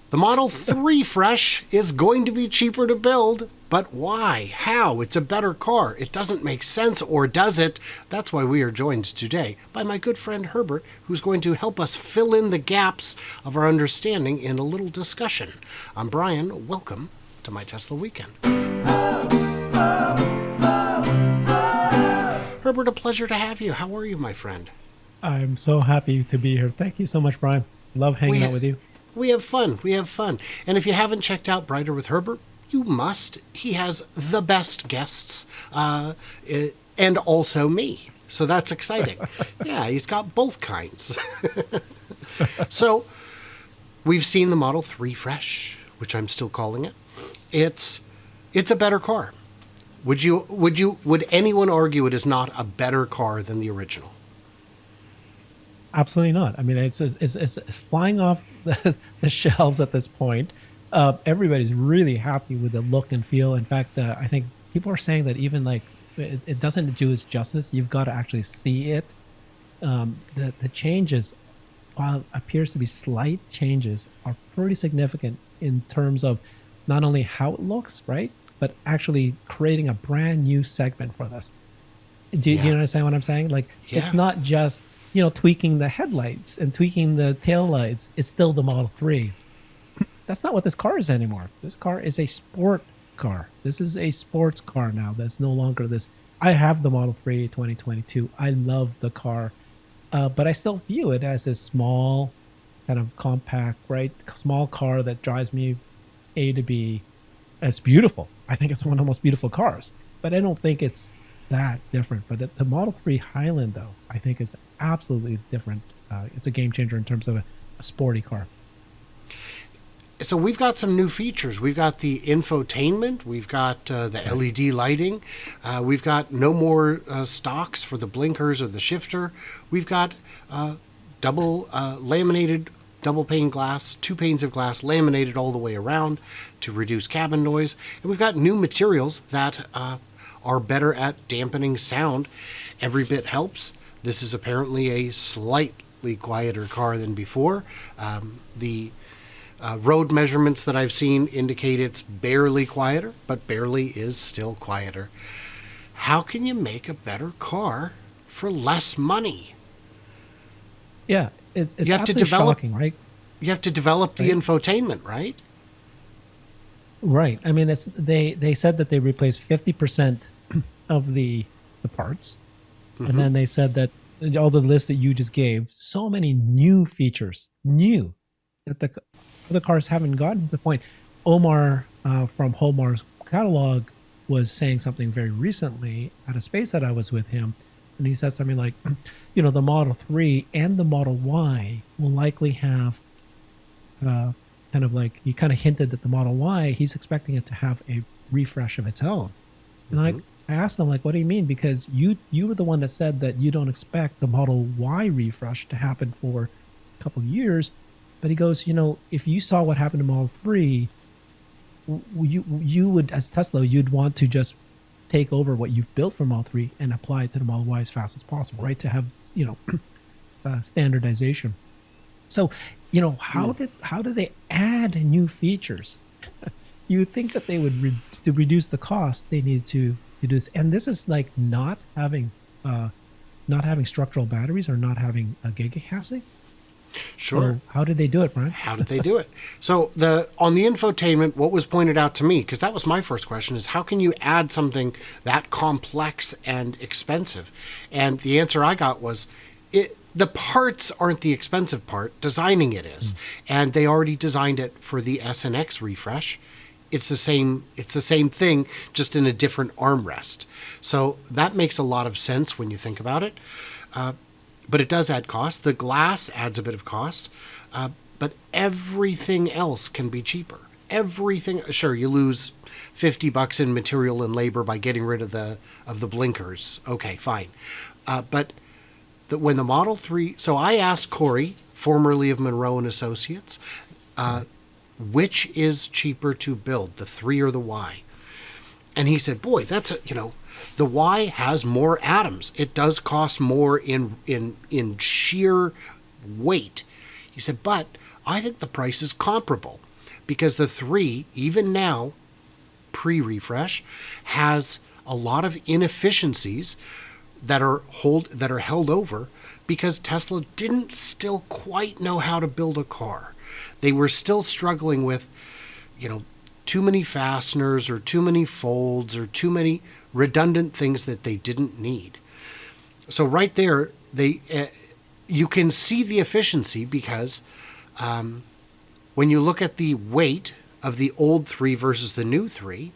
The Model 3 Fresh is going to be cheaper to build, but why? How? It's a better car. It doesn't make sense, or does it? That's why we are joined today by my good friend Herbert, who's going to help us fill in the gaps of our understanding in a little discussion. I'm Brian. Welcome to My Tesla Weekend. Herbert, a pleasure to have you. How are you, my friend? I'm so happy to be here. Thank you so much, Brian. Love hanging out with you. We have fun. We have fun. And if you haven't checked out Brighter with Herbert, you must. He has the best guests, and also me. So that's exciting. Yeah, he's got both kinds. So we've seen the Model 3 Fresh, which I'm still calling it. It's a better car. Would anyone argue it is not a better car than the original? Absolutely not. I mean, it's flying off the shelves at this point. Everybody's really happy with the look and feel. In fact, I think people are saying that even like it doesn't do its justice. You've got to actually see it. The changes, while it appears to be slight changes, are pretty significant in terms of not only how it looks, right, but actually creating a brand new segment for this. Do you understand what I'm saying? Like, it's not just tweaking the headlights and tweaking the tail lights. It's still the Model 3. That's not what this car is anymore. This car is a sport car. This is a sports car now. That's no longer this. I have the Model 3 2022. I love the car, but I still view it as a small, kind of compact, right? Small car that drives me A to B. It's beautiful. I think it's one of the most beautiful cars, but I don't think it's that different. But the Model 3 Highland, though, I think is absolutely different. It's a game changer in terms of a sporty car. So we've got some new features. We've got the infotainment. We've got the LED lighting. We've got no more stocks for the blinkers or the shifter. We've got double laminated double pane glass, 2 panes of glass laminated all the way around to reduce cabin noise. And we've got new materials that are better at dampening sound. Every bit helps. This is apparently a slightly quieter car than before. The road measurements that I've seen indicate it's barely quieter, but barely is still quieter. How can you make a better car for less money? Yeah, it's you have to develop, shocking, right? You have to develop the infotainment, right? Right. I mean, they said that they replaced 50% of the parts, and then they said that all the list that you just gave, so many new features, that the other cars haven't gotten to the point. Omar from Homar's catalog was saying something very recently at a space that I was with him, and he said something like, the Model 3 and the Model Y will likely have kind of like, he kind of hinted that the Model Y, he's expecting it to have a refresh of its own. And I asked him, like, what do you mean? Because you were the one that said that you don't expect the Model Y refresh to happen for a couple of years. But he goes, if you saw what happened to Model 3, you would, as Tesla, you'd want to just take over what you've built for Model 3 and apply it to the Model Y as fast as possible, right? To have, standardization. So, how do they add new features? You would think that they would, to reduce the cost, they need to do this. And this is like not having structural batteries or not having Giga Castings. Sure. So how did they do it, Brian? How did they do it? So on the infotainment, what was pointed out to me, because that was my first question, is how can you add something that complex and expensive? And the answer I got was, the parts aren't the expensive part. Designing it is. And they already designed it for the S and X refresh. It's the same thing, just in a different armrest. So that makes a lot of sense when you think about it. But it does add cost. The glass adds a bit of cost, but everything else can be cheaper. Everything, sure, you lose $50 in material and labor by getting rid of the blinkers. Okay, fine. But when the Model 3, so I asked Corey, formerly of Monroe and Associates, which is cheaper to build, the 3 or the Y? And he said, boy, that's the Y has more atoms. It does cost more in sheer weight. He said, but I think the price is comparable. because the 3, even now, pre-refresh, has a lot of inefficiencies that are held over because Tesla didn't still quite know how to build a car. They were still struggling with, too many fasteners or too many folds or too many redundant things that they didn't need. So right there, you can see the efficiency because when you look at the weight of the old 3 versus the new 3,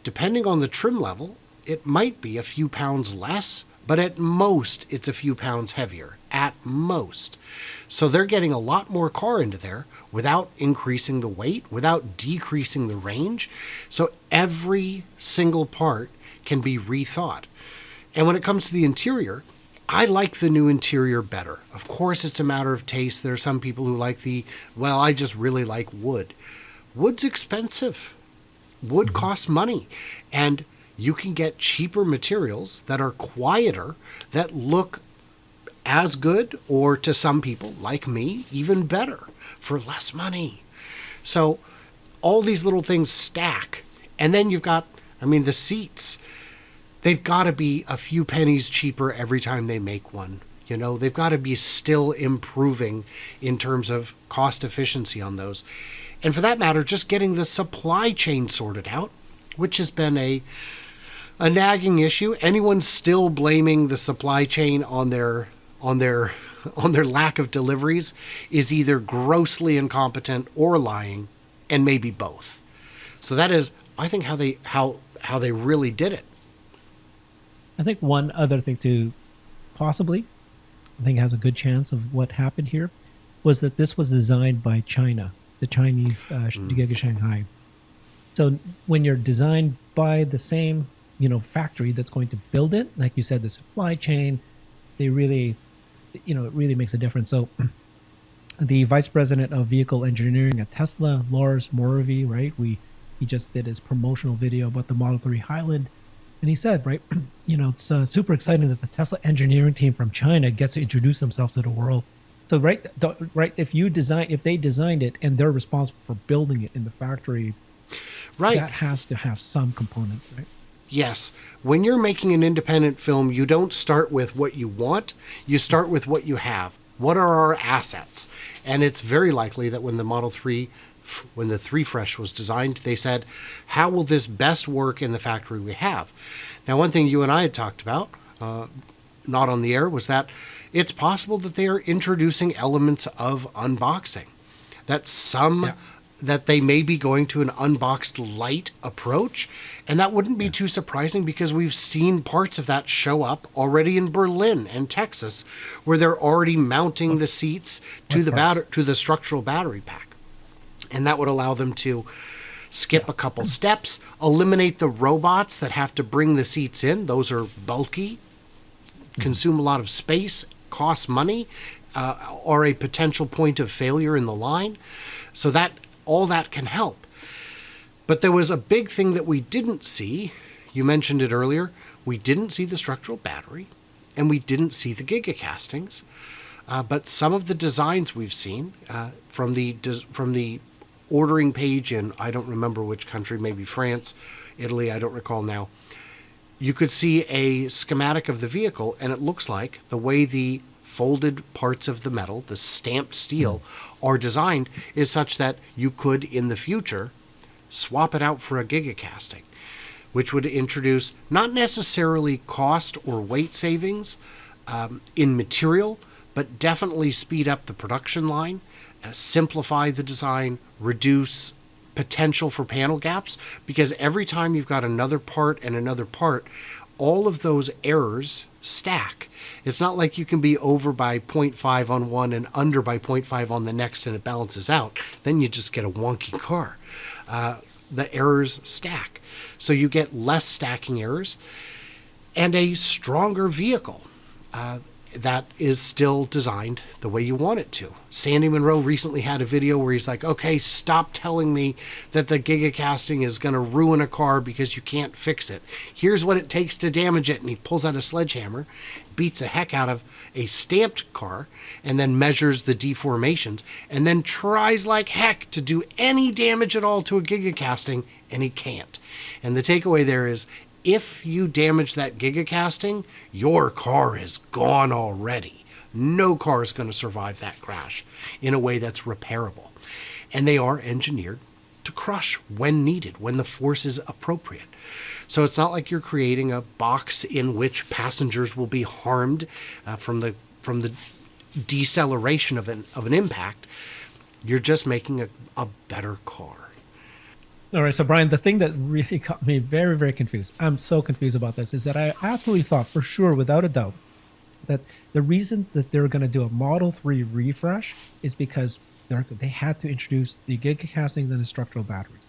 depending on the trim level, it might be a few pounds less, but at most it's a few pounds heavier, at most. So they're getting a lot more car into there without increasing the weight, without decreasing the range. So every single part can be rethought. And when it comes to the interior, I like the new interior better. Of course, it's a matter of taste. There are some people who like I just really like wood. Wood's expensive. Wood costs money. And you can get cheaper materials that are quieter, that look as good, or to some people, like me, even better for less money. So all these little things stack. And then you've got, the seats. They've got to be a few pennies cheaper every time they make one. They've got to be still improving in terms of cost efficiency on those. And for that matter, just getting the supply chain sorted out, which has been a nagging issue. Anyone still blaming the supply chain on their lack of deliveries is either grossly incompetent or lying, and maybe both. So that is, I think, how they really did it. I think one other thing to possibly, I think has a good chance of what happened here, was that this was designed by China, the Chinese Giga Shanghai. So when you're designed by the same, factory that's going to build it, like you said, the supply chain, they really, it really makes a difference. So the vice president of vehicle engineering at Tesla, Lars Moravy, right? He just did his promotional video about the Model 3 Highland. And he said, right, it's super exciting that the Tesla engineering team from China gets to introduce themselves to the world. So, right, if they designed it and they're responsible for building it in the factory, right, that has to have some component, right? Yes. When you're making an independent film, you don't start with what you want. You start with what you have. What are our assets? And it's very likely that when the Model 3, when the 3 Fresh was designed, they said, how will this best work in the factory we have? Now, one thing you and I had talked about, not on the air, was that it's possible that they are introducing elements of unboxing. That they may be going to an unboxed light approach. And that wouldn't be too surprising because we've seen parts of that show up already in Berlin and Texas, where they're already mounting the seats to the structural battery pack. And that would allow them to skip a couple steps, eliminate the robots that have to bring the seats in. Those are bulky, consume a lot of space, cost money, are a potential point of failure in the line. So that all that can help. But there was a big thing that we didn't see. You mentioned it earlier. We didn't see the structural battery, and we didn't see the Giga Castings. But some of the designs we've seen from the ordering page in, I don't remember which country, maybe France, Italy, I don't recall now. You could see a schematic of the vehicle, and it looks like the way the folded parts of the metal, the stamped steel, are designed is such that you could, in the future, swap it out for a Giga Casting, which would introduce not necessarily cost or weight savings in material, but definitely speed up the production line, simplify the design, reduce potential for panel gaps, because every time you've got another part and another part, all of those errors stack. It's not like you can be over by 0.5 on one and under by 0.5 on the next and it balances out. Then you just get a wonky car. The errors stack. So you get less stacking errors and a stronger vehicle. that is still designed the way you want it to. Sandy Monroe recently had a video where he's like, okay, stop telling me that the Giga Casting is going to ruin a car because you can't fix it. Here's what it takes to damage it. And he pulls out a sledgehammer, beats the heck out of a stamped car, and then measures the deformations, and then tries like heck to do any damage at all to a Giga Casting, and he can't. And the takeaway there is, if you damage that Giga Casting, your car is gone already. No car is going to survive that crash in a way that's repairable. And they are engineered to crush when needed, when the force is appropriate. So it's not like you're creating a box in which passengers will be harmed from the deceleration of an impact. You're just making a better car. All right, so Brian, the thing that really got me very, very confused, I'm so confused about this, is that I absolutely thought for sure, without a doubt, that the reason that they're going to do a Model 3 refresh is because they had to introduce the Giga Castings and the structural batteries.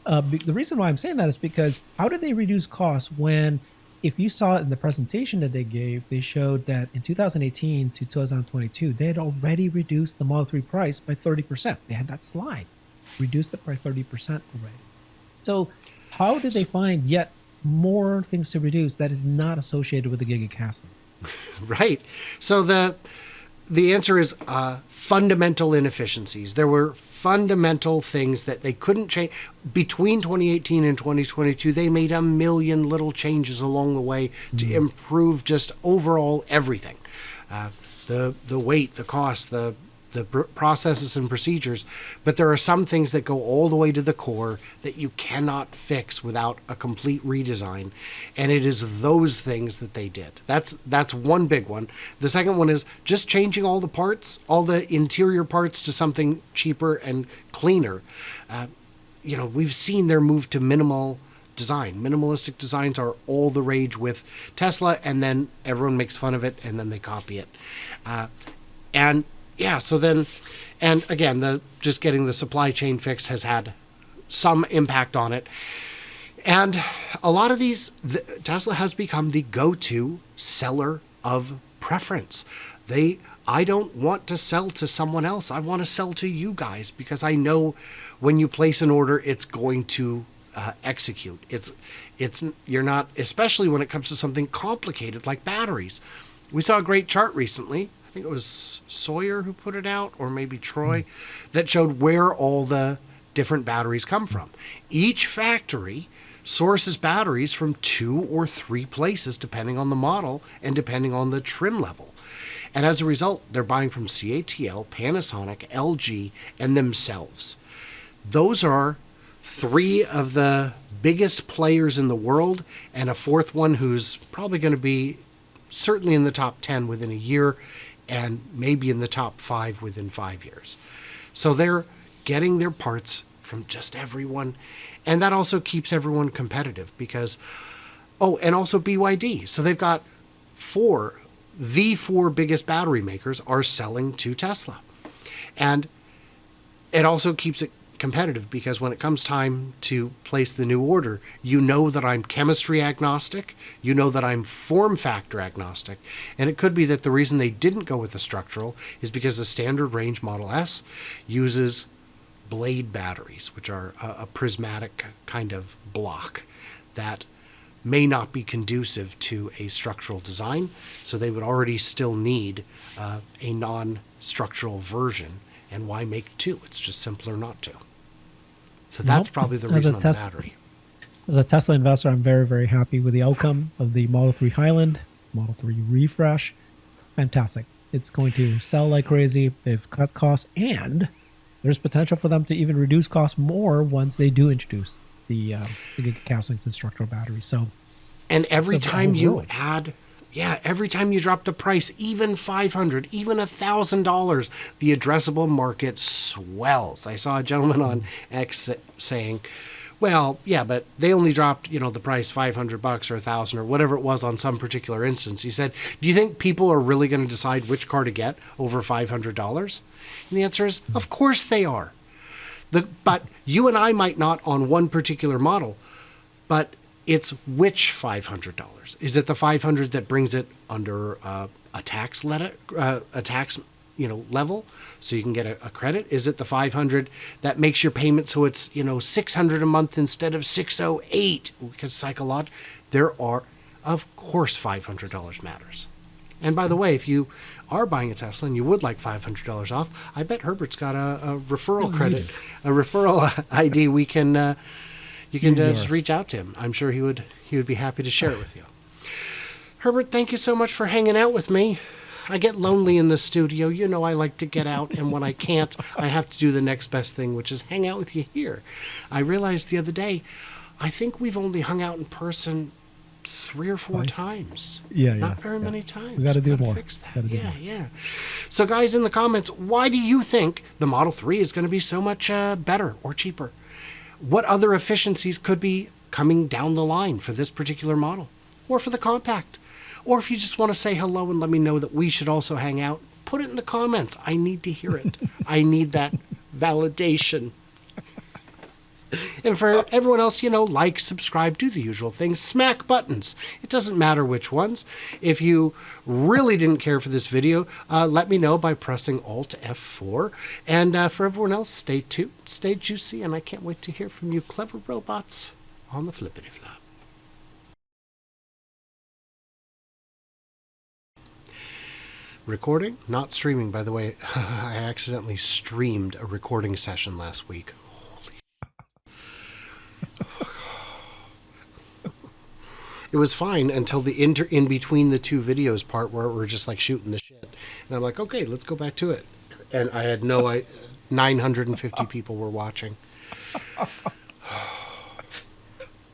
The reason why I'm saying that is because how did they reduce costs when, if you saw it in the presentation that they gave, they showed that in 2018 to 2022, they had already reduced the Model 3 price by 30%. They had that slide. Reduced it by 30% already. So how did they find yet more things to reduce that is not associated with the Giga Casting? Right. So the answer is fundamental inefficiencies. There were fundamental things that they couldn't change. Between 2018 and 2022, they made a million little changes along the way to improve just overall everything. The weight, the cost, the processes and procedures, but there are some things that go all the way to the core that you cannot fix without a complete redesign, and it is those things that they did. That's one big one. The second one is just changing all the parts, all the interior parts, to something cheaper and cleaner. We've seen their move to minimal design. Minimalistic designs are all the rage with Tesla, and then everyone makes fun of it, and then they copy it. And again, just getting the supply chain fixed has had some impact on it. And a lot of these, Tesla has become the go-to seller of preference. I don't want to sell to someone else. I want to sell to you guys because I know when you place an order, it's going to execute. You're not, especially when it comes to something complicated like batteries. We saw a great chart recently. I think it was Sawyer who put it out, or maybe Troy, that showed where all the different batteries come from. Each factory sources batteries from 2 or 3 places, depending on the model and depending on the trim level. And as a result, they're buying from CATL, Panasonic, LG, and themselves. Those are 3 of the biggest players in the world, and a 4th one who's probably going to be certainly in the top 10 within a year, and maybe in the top 5 within 5 years. So they're getting their parts from just everyone. And that also keeps everyone competitive because, and also BYD. So they've got the 4 biggest battery makers are selling to Tesla. And it also keeps it competitive because when it comes time to place the new order, you know that I'm chemistry agnostic, you know that I'm form factor agnostic, and it could be that the reason they didn't go with the structural is because the standard range Model S uses blade batteries, which are a prismatic kind of block that may not be conducive to a structural design, so they would already still need a non-structural version. And why make 2? It's just simpler not to. So that's probably the reason on the battery. As a Tesla investor, I'm very, very happy with the outcome of the Model 3 Highland, Model 3 refresh. Fantastic. It's going to sell like crazy. They've cut costs, and there's potential for them to even reduce costs more once they do introduce the Giga Castings and structural batteries. And every time you every time you drop the price, even $500, even $1,000, the addressable market swells. I saw a gentleman on X saying, well, yeah, but they only dropped, the price $500 or $1,000 or whatever it was on some particular instance. He said, do you think people are really going to decide which car to get over $500? And the answer is, of course they are. But you and I might not on one particular model, but it's which $500? Is it the $500 that brings it under a tax level, so you can get a credit? Is it the 500 that makes your payment so it's 600 a month instead of 608? Because psychologically, there are, of course, $500 matters. And by the way, if you are buying a Tesla and you would like $500 off, I bet Herbert's got a referral credit, a referral ID. You can just reach out to him. I'm sure he would be happy to share it with you. Herbert, thank you so much for hanging out with me. I get lonely in the studio. I like to get out, and when I can't, I have to do the next best thing, which is hang out with you here. I realized the other day, I think we've only hung out in person 3 or 4 times. Not very many times. We got to do more. Fix that. Yeah. So guys, in the comments, why do you think the Model 3 is going to be so much better or cheaper? What other efficiencies could be coming down the line for this particular model, or for the compact? Or if you just want to say hello and let me know that we should also hang out, put it in the comments. I need to hear it. I need that validation. And for everyone else, like, subscribe, do the usual things, smack buttons. It doesn't matter which ones. If you really didn't care for this video, let me know by pressing Alt F4. And for everyone else, stay tuned, stay juicy, and I can't wait to hear from you clever robots on the flippity flop. Recording, not streaming, by the way. I accidentally streamed a recording session last week. It was fine until the in between the 2 videos part where we're just like shooting the shit. And I'm like, okay, let's go back to it. And I had 950 people were watching.